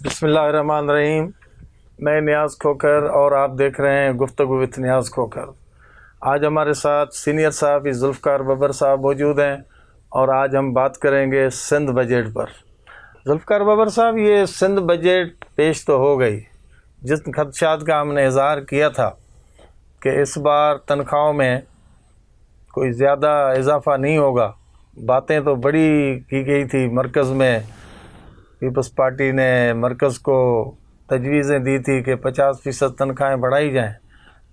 बिस्मिल्लाहिर्रहमानिर्रहीम। मैं नियाज़ खोकर और आप देख रहे हैं गुफ्तगू विद नियाज़ खोकर। आज हमारे साथ सीनियर साहब ज़ुल्फ़िकार बब्बर साहब मौजूद हैं और आज हम बात करेंगे सिंध बजट पर। ज़ुल्फ़िकार बब्बर साहब, ये सिंध बजट पेश तो हो गई। जिस खदशात का हमने इज़हार किया था कि इस बार तनख्वाहों में कोई ज़्यादा इजाफ़ा नहीं होगा, बातें तो बड़ी की गई थी। मरकज़ में पीपल्स पार्टी ने मरकज़ को तजवीज़ें दी थी कि 50% तनख्वाहें बढ़ाई जाएं,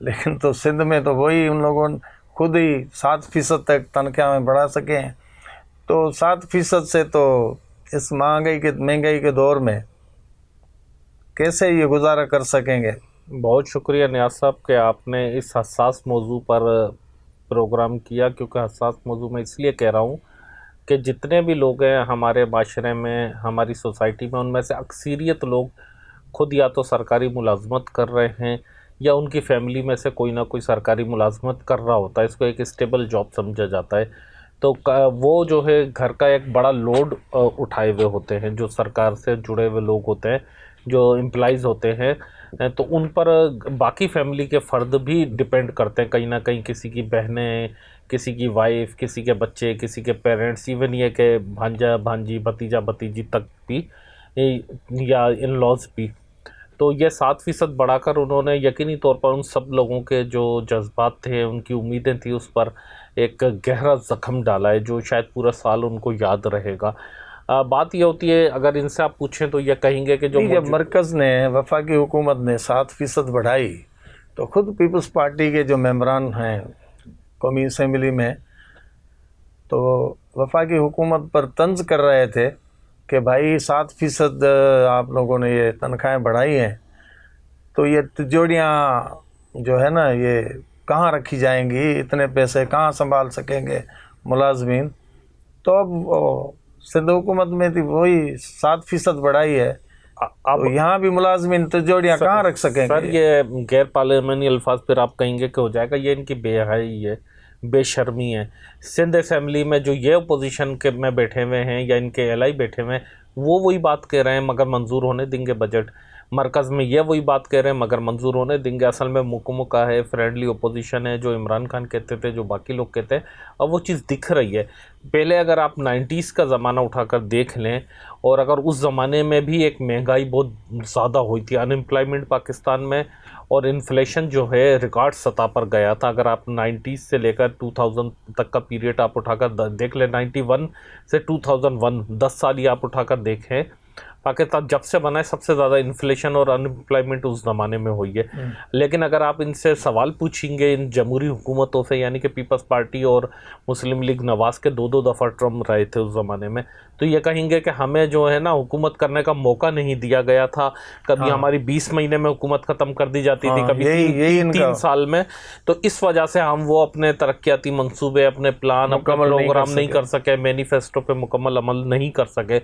लेकिन तो सिंध में तो वही उन लोगों ने खुद ही 7% तक तनख्वाहें बढ़ा सकें। तो 7% से तो इस महंगाई के दौर में कैसे ये गुजारा कर सकेंगे। बहुत शुक्रिया नियाज़ साहब कि आपने इस हसास मौजू पर प्रोग्राम किया, क्योंकि हसास मौजू मैं इसलिए कह रहा हूँ कि जितने भी लोग हैं हमारे माशरे में, हमारी सोसाइटी में, उनमें से अक्सरियत लोग खुद या तो सरकारी मुलाजमत कर रहे हैं या उनकी फैमिली में से कोई ना कोई सरकारी मुलाजमत कर रहा होता है। इसको एक स्टेबल जॉब समझा जाता है। तो वो जो है घर का एक बड़ा लोड उठाए हुए होते हैं। जो सरकार से जुड़े हुए लोग होते हैं, जो एम्प्लॉइज़ होते हैं, तो उन पर बाकी फैमिली के फ़र्द भी डिपेंड करते हैं कहीं ना कहीं। किसी की बहनें, किसी की वाइफ, किसी के बच्चे, किसी के पेरेंट्स, इवन ये कि भांजा भांजी, भतीजा भतीजी तक भी, या इन लॉज भी। तो ये 7% बढ़ाकर उन्होंने यकीनी तौर पर उन सब लोगों के जो जज्बात थे, उनकी उम्मीदें थी, उस पर एक गहरा ज़ख्म डाला है जो शायद पूरा साल उनको याद रहेगा। बात ये होती है, अगर इनसे आप पूछें तो ये कहेंगे कि जब मरकज़ ने, वफाकी हुकूमत ने 7% बढ़ाई तो ख़ुद पीपल्स पार्टी के जो मेंबरान हैं कौमी असम्बली में, तो वफाकी हुकूमत पर तंज कर रहे थे कि भाई 7% आप लोगों ने ये तनख्वाहें बढ़ाई हैं, तो ये तिजोरियाँ जो है ना, ये कहाँ रखी जाएंगी, इतने पैसे कहाँ संभाल सकेंगे मुलाजमीन। तो अब सिंध हुकूमत में थी वही 7% बढ़ाई है, अब तो यहाँ भी मुलाजमीन तिजोरियाँ कहाँ रख सकेंगे। सर, ये गैर पार्लियामानी अल्फाज फिर आप कहेंगे कि हो जाएगा। ये इनकी बेहयाई है, बेशर्मी है। सिंध असेंबली में जो ये अपोजिशन के में बैठे हुए हैं या इनके एलाई बैठे हुए हैं, वो वही बात कह रहे हैं मगर मंजूर होने देंगे बजट। मरकज़ में ये वही बात कह रहे हैं मगर मंजूर होने देंगे। असल में मुकमुका है, फ्रेंडली अपोजिशन है, जो इमरान खान कहते थे, जो बाकी लोग कहते हैं, अब वो चीज़ दिख रही है। पहले अगर आप 90s का ज़माना उठाकर देख लें, और अगर उस ज़माने में भी एक महंगाई बहुत ज़्यादा हुई थी, अनएम्प्लॉयमेंट पाकिस्तान में, और इन्फ्लेशन जो है रिकॉर्ड सतह पर गया था। अगर आप 90s से लेकर 2000 तक का पीरियड आप उठाकर देख लें, 91 से 2001, 10 साल ही आप उठाकर देखें, पाकिस्तान जब से बना है सबसे ज़्यादा इन्फ्लेशन और अनएम्प्लॉयमेंट उस ज़माने में हुई है। लेकिन अगर आप इनसे सवाल पूछेंगे, इन जमहूरी हुकूमतों से, यानी कि पीपल्स पार्टी और मुस्लिम लीग नवाज़ के 2-2 दफ़ा टर्म रहे थे उस ज़माने में, तो ये कहेंगे कि हमें जो है ना हुकूमत करने का मौका नहीं दिया गया था। कभी हमारी 20 महीने में हुकूमत ख़त्म कर दी जाती थी, कभी तीन साल में। तो इस वजह से हम वो अपने तरक्याती मंसूबे, अपने प्लान, अपने प्रोग्राम नहीं कर सके, मैनिफेस्टो पे मुकम्मल अमल नहीं कर सके।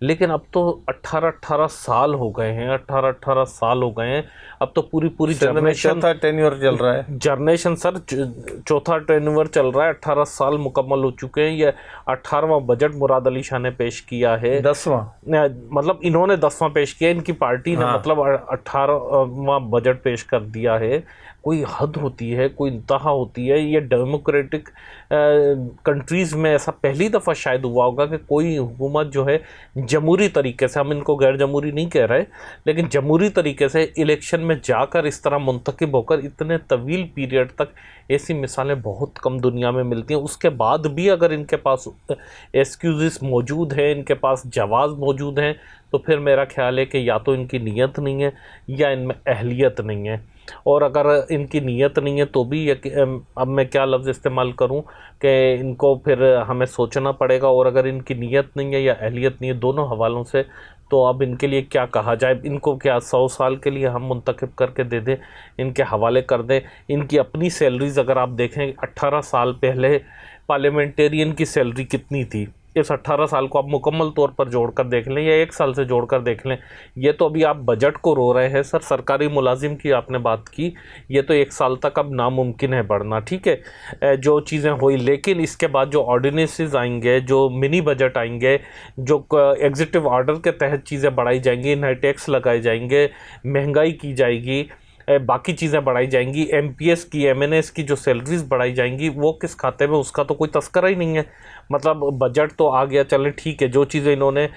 लेकिन अब तो 18-18 साल हो गए हैं, 18-18 साल हो गए हैं। अब तो पूरी जनरेशन, चौथा टेन्योर चल रहा है। जनरेशन सर, चौथा टेन्योर चल रहा है। 18 साल मुकम्मल हो चुके हैं। ये 18वां बजट मुराद अली शाह ने पेश किया है। 10वां, मतलब इन्होंने 10वां पेश किया, इनकी पार्टी ने मतलब 18वां बजट पेश कर दिया है। कोई हद होती है, कोई इंतहा होती है। ये डेमोक्रेटिक कंट्रीज़ में ऐसा पहली दफ़ा शायद हुआ होगा कि कोई हुकूमत जो है जमहूरी तरीके से, हम इनको गैर जमहूरी नहीं कह रहे, लेकिन जमहूरी तरीके से इलेक्शन में जाकर इस तरह मुंतखब होकर इतने तवील पीरियड तक, ऐसी मिसालें बहुत कम दुनिया में मिलती हैं। उसके बाद भी अगर इनके पास एक्सक्यूज़ मौजूद हैं, इनके पास जवाज़ मौजूद हैं, तो फिर मेरा ख्याल है कि या तो इनकी नीयत नहीं है या इनमें अहलियत नहीं है। और अगर इनकी नीयत नहीं है तो भी अब मैं क्या लफ्ज़ इस्तेमाल करूं कि इनको फिर हमें सोचना पड़ेगा। और अगर इनकी नीयत नहीं है या अहलियत नहीं है, दोनों हवालों से, तो अब इनके लिए क्या कहा जाए। इनको क्या 100 साल के लिए हम मुंतखब करके दे दें, इनके हवाले कर दें। इनकी अपनी सैलरीज़ अगर आप देखें, 18 साल पहले पार्लियामेंटेरियन की सैलरी कितनी थी, इस 18 साल को आप मुकम्मल तौर पर जोड़कर देख लें या 1 साल से जोड़कर देख लें, ये तो अभी आप बजट को रो रहे हैं सर, सरकारी मुलाजिम की आपने बात की, ये तो 1 साल तक अब नामुमकिन है बढ़ना, ठीक है, जो चीज़ें हुई। लेकिन इसके बाद जो ऑर्डिनेंसेस आएंगे, जो मिनी बजट आएंगे, जो एग्जीक्यूटिव ऑर्डर के तहत चीज़ें बढ़ाई जाएंगी, नए टैक्स लगाए जाएंगे, महंगाई की जाएगी, बाकी चीज़ें बढ़ाई जाएंगी, एमपीएस की, एमएनएस की जो सैलरीज बढ़ाई जाएंगी, वो किस खाते में, उसका तो कोई तस्करा ही नहीं है। मतलब बजट तो आ गया, चले ठीक है, जो चीज़ें इन्होंने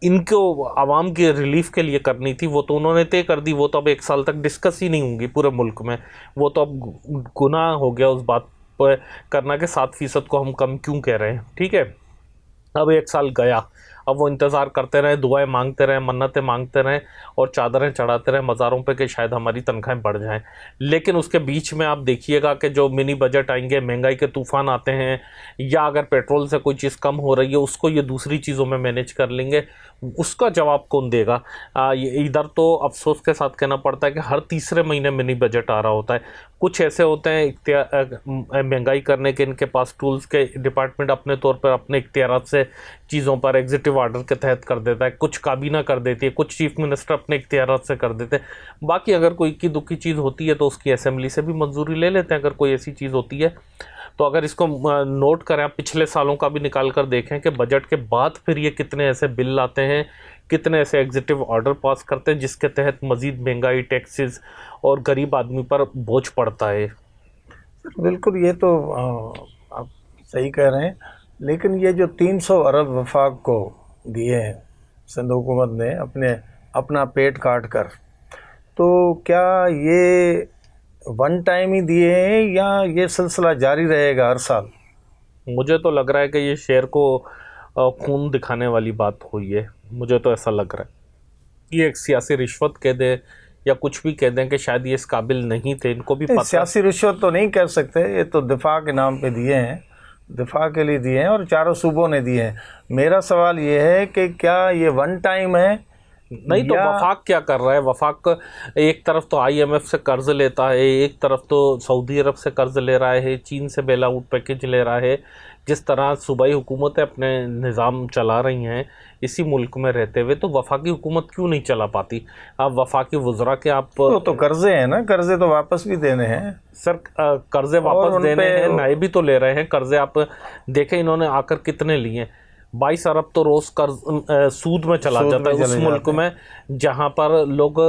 इनको आवाम के रिलीफ के लिए करनी थी वो तो उन्होंने तय कर दी, वो तो अब 1 साल तक डिस्कस ही नहीं होंगी पूरे मुल्क में। वो तो अब गुनाह हो गया उस बात पर करना कि 7% को हम कम क्यों कह रहे हैं, ठीक है। अब 1 साल गया, अब वो इंतज़ार करते रहे, दुआएं मांगते रहें, मन्नतें मांगते रहें और चादरें चढ़ाते रहें मज़ारों पे कि शायद हमारी तनख्वाहें बढ़ जाएं। लेकिन उसके बीच में आप देखिएगा कि जो मिनी बजट आएंगे, महंगाई के तूफ़ान आते हैं, या अगर पेट्रोल से कोई चीज़ कम हो रही है उसको ये दूसरी चीज़ों में मैनेज कर लेंगे, उसका जवाब कौन देगा। इधर तो अफसोस के साथ कहना पड़ता है कि हर तीसरे महीने मिनी बजट आ रहा होता है। कुछ ऐसे होते हैं महंगाई करने के इनके पास टूल्स के डिपार्टमेंट अपने तौर पर अपने इख्तियारात से चीज़ों पर एग्जीक्यूटिव ऑर्डर के तहत कर देता है, कुछ काबीना कर देती है, कुछ चीफ मिनिस्टर अपने इख्तियारात से कर देते हैं। बाकी अगर कोई इक्की दुक्की चीज़ होती है तो उसकी असेंबली से भी मंजूरी ले लेते हैं अगर कोई ऐसी चीज़ होती है तो। अगर इसको नोट करें, आप पिछले सालों का भी निकाल कर देखें कि बजट के बाद फिर ये कितने ऐसे बिल लाते हैं, कितने ऐसे एग्जीक्यूटिव ऑर्डर पास करते हैं जिसके तहत मज़ीद महंगाई, टैक्सेस और गरीब आदमी पर बोझ पड़ता है। बिल्कुल, ये तो आप सही कह रहे हैं। लेकिन ये जो 300 अरब वफाक को दिए हैं सिंध हुकूमत ने अपना पेट काट कर, तो क्या ये वन टाइम ही दिए हैं या ये सिलसिला जारी रहेगा हर साल? मुझे तो लग रहा है कि ये शेर को खून दिखाने वाली बात हुई है, मुझे तो ऐसा लग रहा है। ये एक सियासी रिश्वत कह दे या कुछ भी कह दें कि शायद ये इस काबिल नहीं थे, इनको भी पता। सियासी रिश्वत तो नहीं कह सकते, ये तो दिफा के नाम पे दिए हैं, दिफा के लिए दिए हैं और चारों सूबों ने दिए हैं। मेरा सवाल ये है कि क्या ये वन टाइम है? नहीं तो वफाक क्या कर रहा है? वफाक एक तरफ तो आईएमएफ से कर्ज लेता है, एक तरफ तो सऊदी अरब से कर्ज ले रहा है, चीन से बेल आउट पैकेज ले रहा है। जिस तरह सूबाई हुकूमतें अपने निज़ाम चला रही हैं इसी मुल्क में रहते हुए, तो वफाकी हुकूमत क्यों नहीं चला पाती? आप वफाकी वज़रा के आप तो कर्जे हैं ना, कर्जे तो वापस भी देने हैं सर, कर्जे वापस देने हैं, नए भी तो ले रहे हैं कर्जे। आप देखें इन्होंने आकर कितने लिए, 22 अरब तो रोज़ कर्ज सूद में चला जाता है उस मुल्क में जहाँ पर लोग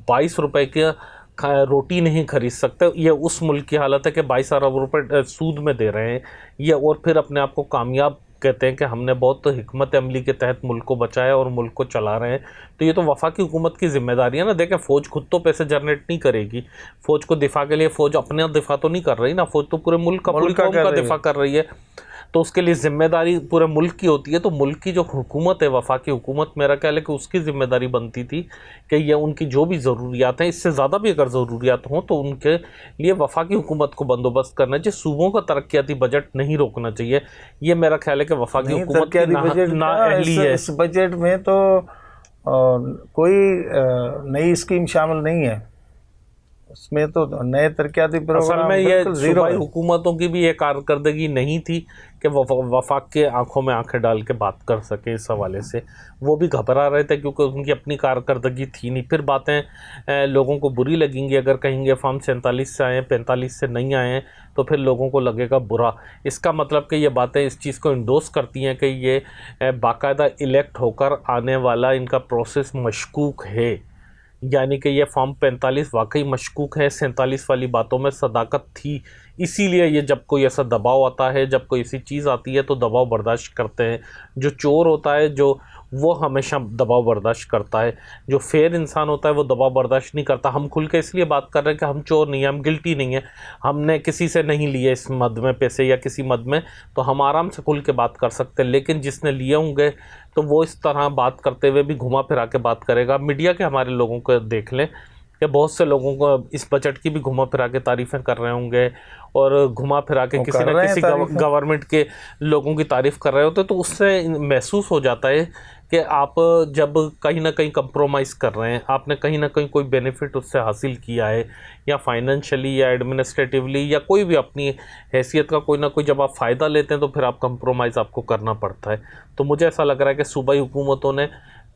22 रुपए की रोटी नहीं खरीद सकते। ये उस मुल्क की हालत है कि 22 अरब रुपए सूद में दे रहे हैं ये, और फिर अपने आप को कामयाब कहते हैं कि हमने बहुत हिकमत अमली के तहत मुल्क को बचाया और मुल्क को चला रहे हैं। तो ये तो वफाकी हुकूमत की जिम्मेदारी है ना। देखें, फ़ौज खुद तो पैसे जनरेट नहीं करेगी, फ़ौज को दिफा के लिए फ़ौज अपने दिफा तो नहीं कर रही ना, फ़ौज तो पूरे मुल्क का, पूरी कौम का दिफा कर रही है। तो उसके लिए जिम्मेदारी पूरे मुल्क की होती है। तो मुल्क की जो हुकूमत है, वफाकी हुकूमत, मेरा ख्याल है कि उसकी जिम्मेदारी बनती थी कि ये उनकी जो भी ज़रूरियात हैं, इससे ज़्यादा भी अगर ज़रूरियात हों तो उनके लिए वफाकी हुकूमत को बंदोबस्त करना चाहिए। सूबों का तरक्याती बजट नहीं रोकना चाहिए। ये मेरा ख्याल है कि वफाकी हुकूमत की नाअहली है। इस बजट में तो कोई नई स्कीम शामिल नहीं है, उसमें तो नए तरक्याती प्रोग्राम। असल में ये सूबाई हुकूमतों की भी ये कारकर्दगी नहीं थी कि वफाक के आंखों में आंखें डाल के बात कर सके। इस हवाले से वो भी घबरा रहे थे क्योंकि उनकी अपनी कारकर्दगी थी नहीं। फिर बातें लोगों को बुरी लगेंगी अगर कहेंगे फॉर्म 47 से आए, 45 से नहीं आए, तो फिर लोगों को लगेगा बुरा। इसका मतलब कि ये बातें इस चीज़ को इंडोर्स करती हैं कि ये बाकायदा इलेक्ट होकर आने वाला इनका प्रोसेस मशकूक है, यानी कि ये फॉर्म 45 वाकई मशकूक है। 47 वाली बातों में सदाकत थी, इसीलिए ये जब कोई ऐसा दबाव आता है, जब कोई ऐसी चीज़ आती है तो दबाव बर्दाश्त करते हैं। जो चोर होता है जो वो हमेशा दबाव बर्दाश्त करता है, जो फेयर इंसान होता है वो दबाव बर्दाश्त नहीं करता। हम खुल के इसलिए बात कर रहे हैं कि हम चोर नहीं हैं, हम गिल्टी नहीं हैं, हमने किसी से नहीं लिए इस मद में पैसे या किसी मद में, तो हम आराम से खुल के बात कर सकते हैं। लेकिन जिसने लिए होंगे तो वो इस तरह बात करते हुए भी घुमा फिरा के बात करेगा। मीडिया के हमारे लोगों को देख लें कि बहुत से लोगों को इस बजट की भी घुमा फिरा के तारीफ़ें कर रहे होंगे और घुमा फिरा के किसी न किसी गवर्नमेंट के लोगों की तारीफ़ कर रहे होते, तो उससे महसूस हो जाता है कि आप जब कहीं ना कहीं कंप्रोमाइज़ कर रहे हैं, आपने कहीं ना कहीं कोई बेनिफिट उससे हासिल किया है, या फाइनेंशियली या एडमिनिस्ट्रेटिवली या कोई भी अपनी हैसियत का कोई ना कोई जब आप फ़ायदा लेते हैं तो फिर आप कंप्रोमाइज़ आपको करना पड़ता है। तो मुझे ऐसा लग रहा है कि सूबाई हुकूमतों ने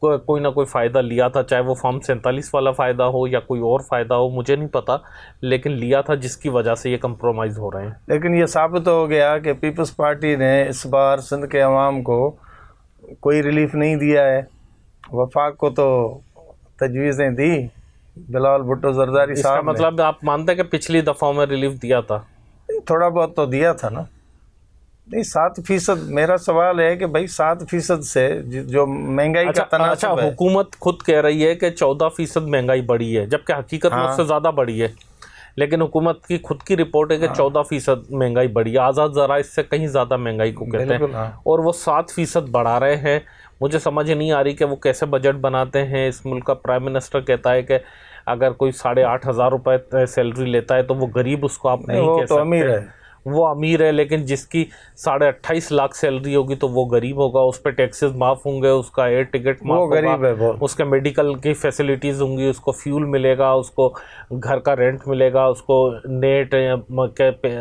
कोई ना कोई फ़ायदा लिया था, चाहे वो फॉर्म 47 वाला फ़ायदा हो या कोई और फ़ायदा हो, मुझे नहीं पता, लेकिन लिया था जिसकी वजह से ये कंप्रोमाइज़ हो रहे हैं। लेकिन ये साबित हो गया कि पीपल्स पार्टी ने इस बार सिंध के अवाम को कोई रिलीफ नहीं दिया है। वफाक को तो तजवीज़ें दी बिलावल भुट्टो जरदारी इसका साहब ने। मतलब आप मानते हैं कि पिछली दफ़ाओं में रिलीफ दिया था? थोड़ा बहुत तो दिया था ना। नहीं, 7%। मेरा सवाल है कि भाई 7% से जो महंगाई का तनासुब है। हुकूमत खुद कह रही है कि 14% महंगाई बढ़ी है, जबकि हकीकत में उससे ज़्यादा बढ़ी है। लेकिन हुकूमत की खुद की रिपोर्ट है कि 14% महंगाई बढ़ी है। आज़ाद ज़रा इससे कहीं ज़्यादा महंगाई को कहते हैं, और वो 7% बढ़ा रहे हैं। मुझे समझ नहीं आ रही कि वो कैसे बजट बनाते हैं। इस मुल्क का प्राइम मिनिस्टर कहता है कि अगर कोई 8,500 रुपये सैलरी लेता है तो वो गरीब उसको आप नहीं कह सकते, अमीर है। वो अमीर है। लेकिन जिसकी 28.5 लाख सैलरी होगी तो वो गरीब होगा, उस पर टैक्सेस माफ़ होंगे, उसका एयर टिकट माफ होगा, गरीब है बहुत। उसके मेडिकल की फैसिलिटीज़ होंगी, उसको फ्यूल मिलेगा, उसको घर का रेंट मिलेगा, उसको नेट के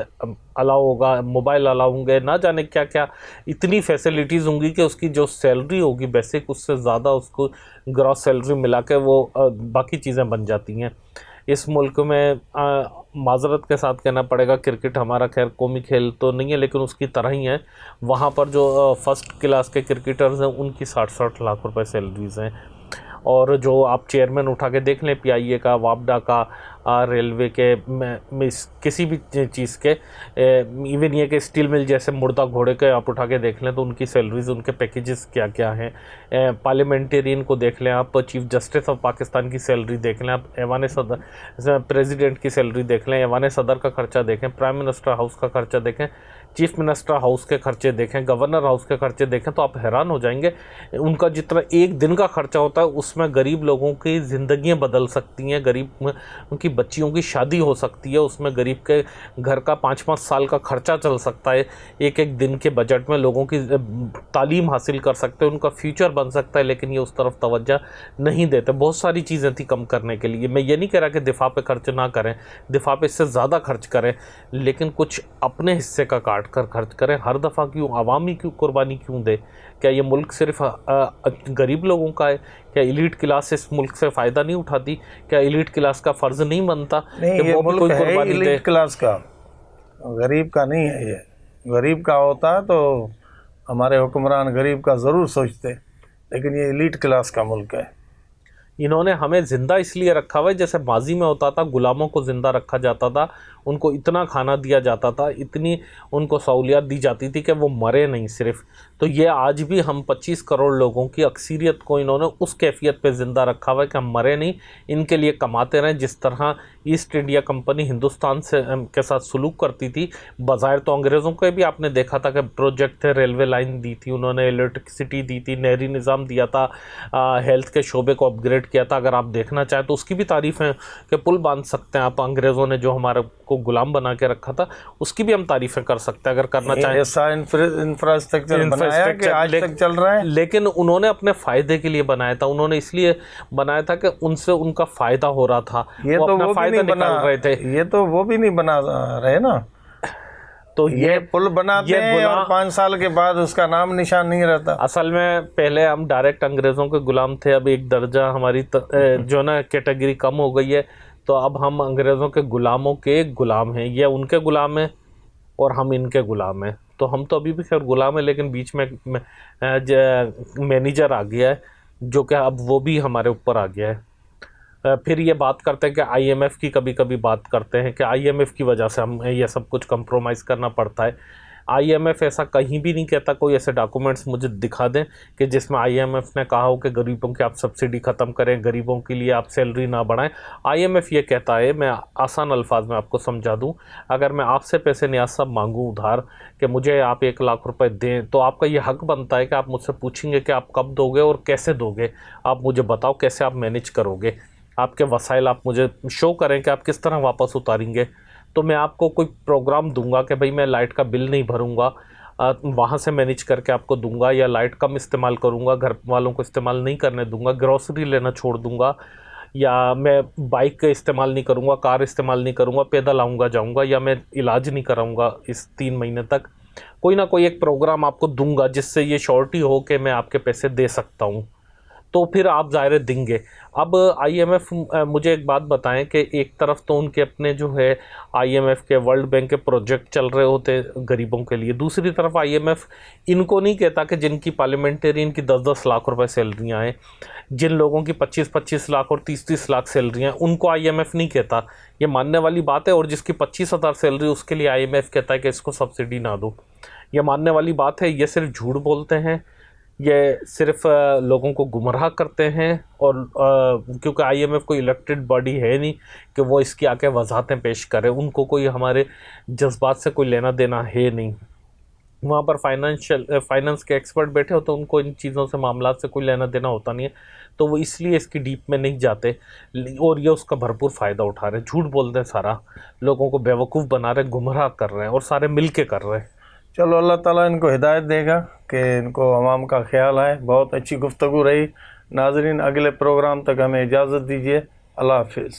अलाउ होगा, मोबाइल अलाउ होंगे, ना जाने क्या क्या इतनी फैसिलिटीज़ होंगी कि उसकी जो सैलरी होगी बेसिक उससे ज़्यादा उसको ग्रॉस सैलरी मिला के वो बाकी चीज़ें बन जाती हैं। इस मुल्क में माजरत के साथ कहना पड़ेगा, क्रिकेट हमारा खैर कौमी खेल तो नहीं है लेकिन उसकी तरह ही है। वहाँ पर जो फर्स्ट क्लास के क्रिकेटर्स हैं उनकी 60-60 लाख रुपए सैलरीज़ हैं। और जो आप चेयरमैन उठा के देख लें, PIA का, वापडा का, रेलवे के, किसी भी चीज़ के, इवन ये कि स्टील मिल जैसे मुर्दा घोड़े के आप उठा के देख लें तो उनकी सैलरीज, उनके पैकेजेस क्या क्या हैं। पार्लियामेंटेरियन को देख लें आप, चीफ जस्टिस ऑफ पाकिस्तान की सैलरी देख लें आप, ऐवान सदर प्रेसिडेंट की सैलरी देख लें, ऐवान सदर का खर्चा देखें, प्राइम मिनिस्टर हाउस का खर्चा देखें, चीफ मिनिस्टर हाउस के खर्चे देखें, गवर्नर हाउस के खर्चे देखें, तो आप हैरान हो जाएंगे। उनका जितना एक दिन का खर्चा होता है उसमें गरीब लोगों की ज़िंदगियां बदल सकती हैं, गरीब उनकी बच्चियों की शादी हो सकती है, उसमें गरीब के घर का 5-5 साल का खर्चा चल सकता है। एक एक दिन के बजट में लोगों की तालीम हासिल कर सकते हैं, उनका फ्यूचर बन सकता है, लेकिन ये उस तरफ तवज्जो नहीं देते। बहुत सारी चीज़ें थी कम करने के लिए। मैं ये नहीं कह रहा कि दिफा पे खर्च ना करें, दिफा पे इससे ज़्यादा खर्च करें, लेकिन कुछ अपने हिस्से का काट कर खर्च करें। हर दफ़ा क्यों अवामी क्यों कुर्बानी क्यों दे? क्या ये मुल्क सिर्फ गरीब लोगों का है? क्या एलीट क्लास इस मुल्क से फ़ायदा नहीं उठाती? क्या एलीट क्लास का फ़र्ज़ नहीं बनता कि वो भी कोई कुर्बानी दे? एलीट क्लास का, गरीब का नहीं है। ये गरीब का होता तो हमारे हुक्मरान गरीब का ज़रूर सोचते, लेकिन ये एलीट क्लास का मुल्क है। इन्होंने हमें ज़िंदा इसलिए रखा हुआ है, जैसे माजी में होता था, गुलामों को ज़िंदा रखा जाता था, उनको इतना खाना दिया जाता था, इतनी उनको सहूलियत दी जाती थी कि वो मरे नहीं सिर्फ। तो ये आज भी हम 25 करोड़ लोगों की अक्सरियत को इन्होंने उस कैफियत पे ज़िंदा रखा हुआ है कि हम मरे नहीं, इनके लिए कमाते रहें। जिस तरह ईस्ट इंडिया कंपनी हिंदुस्तान से के साथ सलूक करती थी, बाज़ाहिर तो अंग्रेज़ों के भी आपने देखा था कि प्रोजेक्ट थे, रेलवे लाइन दी थी उन्होंने, इलेक्ट्रिसिटी दी थी, नहरी निज़ाम दिया था, हेल्थ के शोबे को अपग्रेड किया था। अगर आप देखना चाहें तो उसकी भी तारीफ़ है कि पुल बांध सकते हैं आप। अंग्रेज़ों ने जो हमारे को गुलाम बना के रखा था उसकी भी हम तारीफ़ें कर सकते हैं अगर करना चाहें। ऐसा इंफ्रास्ट्रक्चर बनाया कि आज तक चल रहा है, लेकिन उन्होंने अपने फ़ायदे के लिए बनाया था। उन्होंने इसलिए बनाया था कि उनसे उनका फ़ायदा हो रहा था, ये वो तो अपना वो फ़ायदा निकाल रहे थे। ये तो वो भी नहीं बना रहे ना। तो ये पुल बनाते हैं और 5 साल के बाद उसका नाम निशान नहीं रहता। असल में पहले हम डायरेक्ट अंग्रेज़ों के गुलाम थे, अब एक दर्जा हमारी जो ना कैटेगरी कम हो गई है, तो अब हम अंग्रेज़ों के गुलामों के गुलाम हैं। ये उनके गुलाम हैं और हम इनके गुलाम हैं। तो हम तो अभी भी खैर गुलाम है, लेकिन बीच में मैनेजर आ गया है जो कि अब वो भी हमारे ऊपर आ गया है। फिर ये बात करते हैं कि IMF की, कभी कभी बात करते हैं कि IMF की वजह से हम ये सब कुछ कंप्रोमाइज़ करना पड़ता है। IMF ऐसा कहीं भी नहीं कहता। कोई ऐसे डॉक्यूमेंट्स मुझे दिखा दें कि जिसमें IMF ने कहा हो कि गरीबों की आप सब्सिडी ख़त्म करें, गरीबों के लिए आप सैलरी ना बढ़ाएं। IMF ये कहता है, मैं आसान अल्फाज में आपको समझा दूं, अगर मैं आपसे पैसे नियाज साहब मांगूं उधार कि मुझे आप 1 लाख रुपए दें, तो आपका ये हक बनता है कि आप मुझसे पूछेंगे कि आप कब दोगे और कैसे दोगे। आप मुझे बताओ कैसे आप मैनेज करोगे, आपके वसाइल आप मुझे शो करें कि आप किस तरह वापस उतारेंगे। तो मैं आपको कोई प्रोग्राम दूंगा कि भाई मैं लाइट का बिल नहीं भरूंगा, वहाँ से मैनेज करके आपको दूंगा, या लाइट कम इस्तेमाल करूँगा, घर वालों को इस्तेमाल नहीं करने दूंगा, ग्रॉसरी लेना छोड़ दूंगा, या मैं बाइक का इस्तेमाल नहीं करूँगा, कार इस्तेमाल नहीं करूँगा, पैदल आऊँगा जाऊँगा, या मैं इलाज नहीं कराऊँगा इस 3 महीने तक। कोई ना कोई एक प्रोग्राम आपको दूंगा जिससे ये श्योरिटी हो कि मैं आपके पैसे दे सकता हूँ, तो फिर आप ज़ाहिर देंगे। अब आईएमएफ मुझे एक बात बताएं कि एक तरफ तो उनके अपने जो है आईएमएफ के, वर्ल्ड बैंक के प्रोजेक्ट चल रहे होते गरीबों के लिए, दूसरी तरफ आईएमएफ इनको नहीं कहता कि जिनकी पार्लियामेंटेरियन की 10-10 लाख रुपए सैलरियाँ हैं, जिन लोगों की 25-25 लाख और 30-30 लाख सैलरियाँ, उनको आईएमएफ नहीं कहता। ये मानने वाली बात है। और जिसकी 25,000 सैलरी, उसके लिए आईएमएफ कहता है कि इसको सब्सिडी ना दो। ये मानने वाली बात है। ये सिर्फ झूठ बोलते हैं, ये सिर्फ लोगों को गुमराह करते हैं। और क्योंकि आईएमएफ कोई इलेक्टेड बॉडी है नहीं कि वो इसकी आके वजाहतें पेश करे, उनको कोई हमारे जज्बात से कोई लेना देना है नहीं। वहाँ पर फाइनेंस के एक्सपर्ट बैठे होते हैं, उनको इन चीज़ों से, मामला से कोई लेना देना होता नहीं है, तो वो इसलिए इसकी डीप में नहीं जाते। और ये उसका भरपूर फ़ायदा उठा रहे हैं, झूठ बोलते हैं, सारा लोगों को बेवकूफ़ बना रहे, गुमराह कर रहे हैं, और सारे मिल के कर रहे हैं। चलो, अल्लाह ताला इनको हिदायत देगा कि इनको अवाम का ख्याल आए। बहुत अच्छी गुफ्तगू रही। नाजरीन, अगले प्रोग्राम तक हमें इजाज़त दीजिए। अल्लाह हाफिज़।